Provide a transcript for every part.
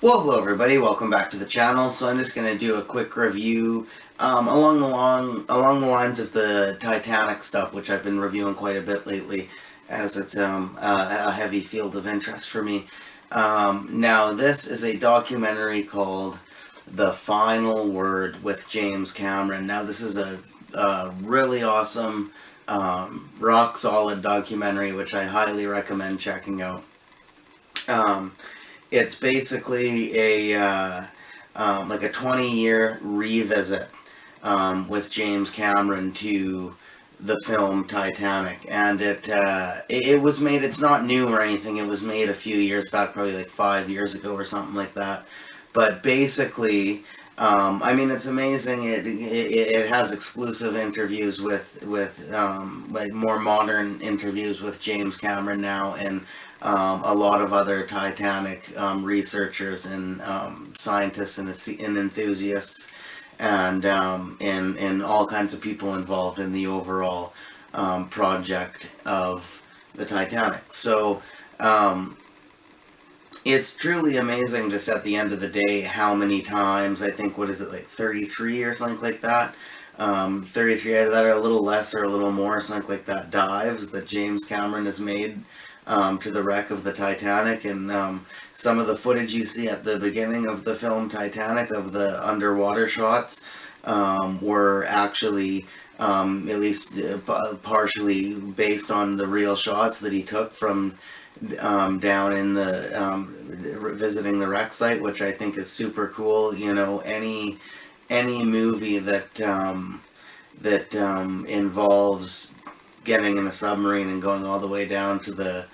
Well, hello everybody, welcome back to the channel. So I'm just going to do a quick review along the lines of the Titanic stuff, which I've been reviewing quite a bit lately, as it's a heavy field of interest for me. Now, this is a documentary called The Final Word with James Cameron. Now, this is a really awesome, rock solid documentary, which I highly recommend checking out. It's basically a like a 20-year revisit with James Cameron to the film Titanic, and it was made. It's not new or anything. It was made a few years back, probably like 5 years ago or something like that. But basically, I mean, it's amazing. It has exclusive interviews with like more modern interviews with James Cameron now, and a lot of other Titanic researchers and scientists and enthusiasts, and all kinds of people involved in the overall project of the Titanic. So it's truly amazing, just at the end of the day, how many times, I think, what is it, like 33 or something like that, 33 that are a little less or a little more, something like that, dives that James Cameron has made to the wreck of the Titanic. And some of the footage you see at the beginning of the film Titanic of the underwater shots were actually at least partially based on the real shots that he took from down in the visiting the wreck site, which I think is super cool. You know, any movie that involves getting in a submarine and going all the way down to the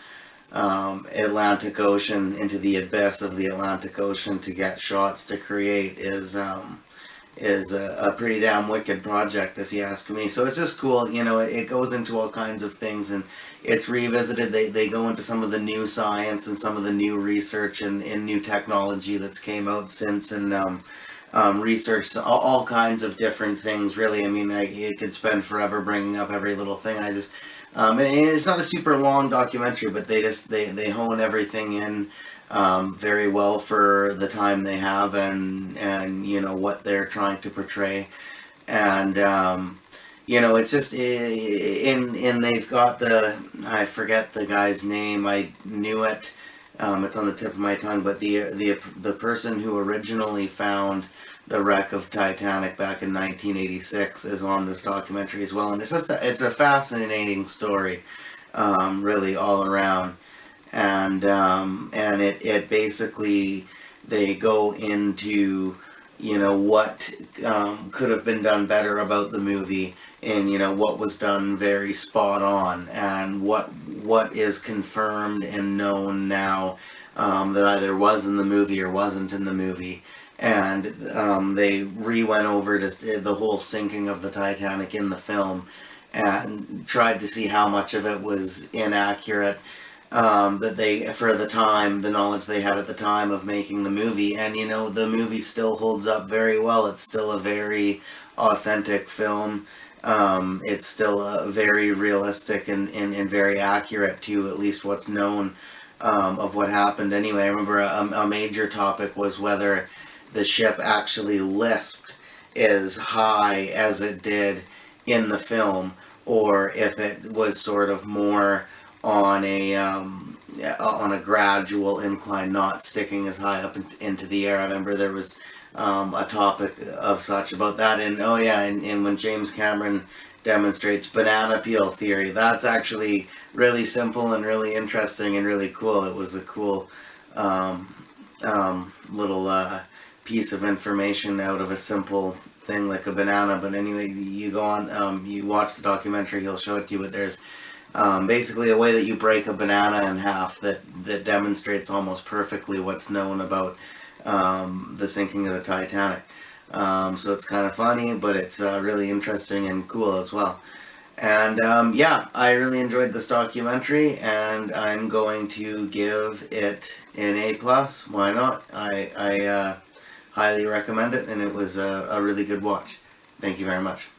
Atlantic Ocean, into the abyss of the Atlantic Ocean to get shots to create is a pretty damn wicked project, if you ask me. So it's just cool. You know, it goes into all kinds of things, and it's revisited. They go into some of the new science and some of the new research and new technology that's came out since, and research all kinds of different things, really. I mean, it could spend forever bringing up every little thing. I just it's not a super long documentary, but they hone everything in very well for the time they have, and you know what they're trying to portray. And you know, it's just they've got I forget the guy's name. I knew it. It's on the tip of my tongue, but the person who originally found the wreck of Titanic back in 1986 is on this documentary as well, and it's a fascinating story, really, all around. And it basically, they go into, you know, what could have been done better about the movie, and you know what was done very spot on, and what is confirmed and known now that either was in the movie or wasn't in the movie. And they went over just the whole sinking of the Titanic in the film, and tried to see how much of it was inaccurate, that they, for the time, the knowledge they had at the time of making the movie. And you know, the movie still holds up very well. It's still a very authentic film. It's still very realistic and very accurate to at least what's known of what happened. Anyway, I remember a major topic was whether the ship actually lisped as high as it did in the film, or if it was sort of more on a gradual incline, not sticking as high up into the air. I remember there was a topic of such about that, and oh yeah, and when James Cameron demonstrates banana peel theory, that's actually really simple and really interesting and really cool. It was a cool little piece of information out of a simple thing like a banana. But anyway, you go on, you watch the documentary, he'll show it to you, but there's basically a way that you break a banana in half that demonstrates almost perfectly what's known about the sinking of the Titanic. So it's kind of funny, but it's really interesting and cool as well. And yeah, I really enjoyed this documentary, and I'm going to give it an A+. Why not? I highly recommend it, and it was a really good watch. Thank you very much.